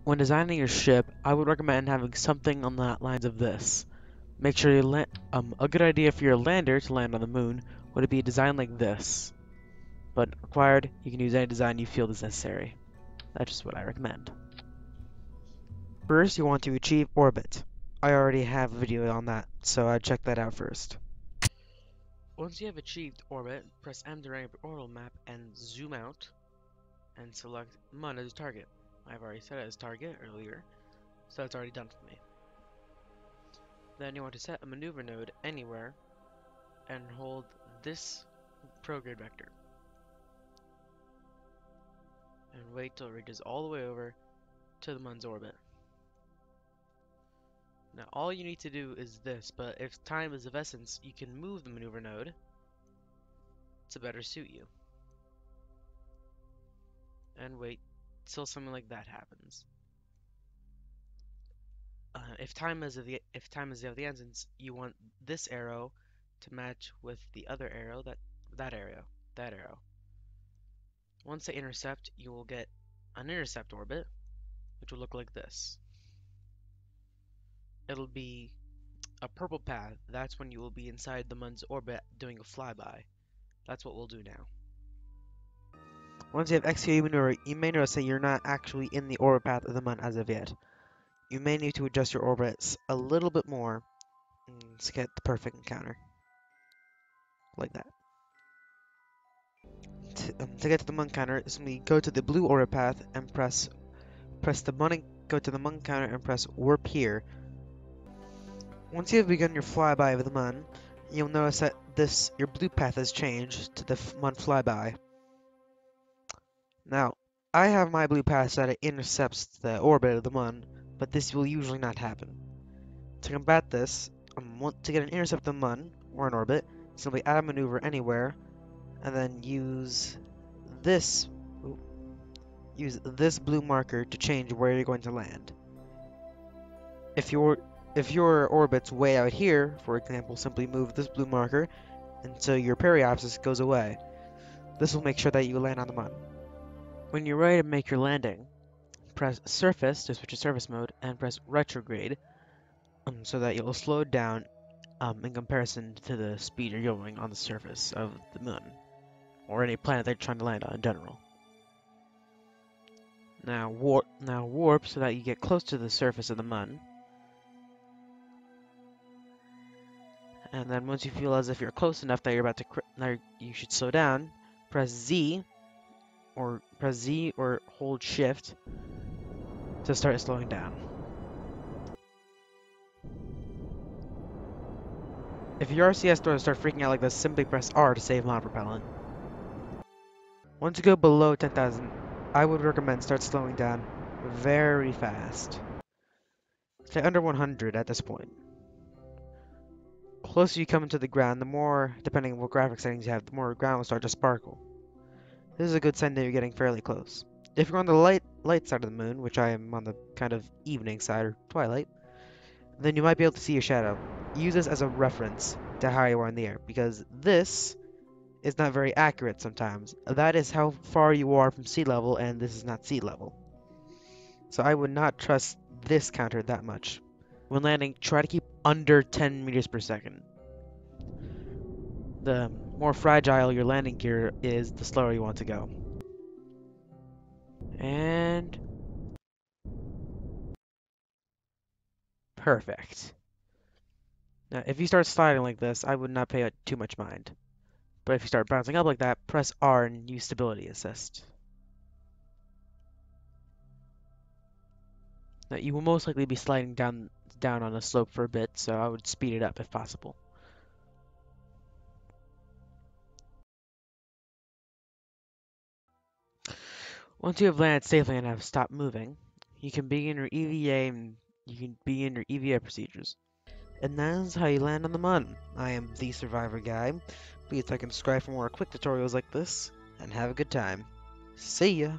When designing your ship, I would recommend having something on the lines of this. Make sure you land. A good idea for your lander to land on the moon would be designed like this. But required, you can use any design you feel is necessary. That's just what I recommend. First, you want to achieve orbit. I already have a video on that, so I'd check that out first. Once you have achieved orbit, press M to bring up your orbital map and zoom out and select Mun as target. I've already set it as target earlier, so it's already done for me. Then you want to set a maneuver node anywhere and hold this prograde vector. And wait till it reaches all the way over to the Mun's orbit. Now all you need to do is this, but if time is of essence, you can move the maneuver node to better suit you. And wait till something like that happens. If time is of the essence, you want this arrow to match with the other arrow, that arrow. Once they intercept, you will get an intercept orbit, which will look like this. It'll be a purple path. That's when you will be inside the Mun's orbit doing a flyby. That's what we'll do now. Once you have executed maneuver, you may notice that you're not actually in the orbit path of the Mun as of yet. You may need to adjust your orbits a little bit more to get the perfect encounter. Like that. To get to the Mun counter, simply go to the blue orbit path and press the Mun, go to the Mun counter and press warp here. Once you have begun your flyby of the Mun, you'll notice that your blue path has changed to the Mun flyby. Now, I have my blue path so that it intercepts the orbit of the Mun, but this will usually not happen. To combat this, to get an intercept of the Mun, or an orbit, simply add a maneuver anywhere, and then use this blue marker to change where you're going to land. If your orbit's way out here, for example, simply move this blue marker until your periapsis goes away. This will make sure that you land on the Mun. When you're ready to make your landing, press surface to switch to surface mode and press retrograde so that you'll slow down in comparison to the speed you're going on the surface of the Mun, or any planet that you're trying to land on in general. Now warp so that you get close to the surface of the Mun. And then once you feel as if you're close enough that you're about to now you should slow down, press Z or hold shift to start slowing down. If your RCS doors start freaking out like this, simply press R to save monopropellant. Once you go below 10,000, I would recommend start slowing down very fast. Say under 100 at this point. The closer you come into the ground, the more, depending on what graphic settings you have, the more the ground will start to sparkle. This is a good sign that you're getting fairly close. If you're on the light side of the moon, which I am on the kind of evening side or twilight, then you might be able to see your shadow. Use this as a reference to how you are in the air, because this is not very accurate sometimes. That is how far you are from sea level, and this is not sea level. So I would not trust this counter that much. When landing, try to keep under 10 meters per second. The more fragile your landing gear is, the slower you want to go. And perfect. Now, if you start sliding like this, I would not pay too much mind. But if you start bouncing up like that, press R and use stability assist. Now, you will most likely be sliding down on a slope for a bit, so I would speed it up if possible. Once you have landed safely and have stopped moving, you can begin your EVA procedures. And that is how you land on the Mun. I am the Survivor Guy. Please like and subscribe for more quick tutorials like this, and have a good time. See ya!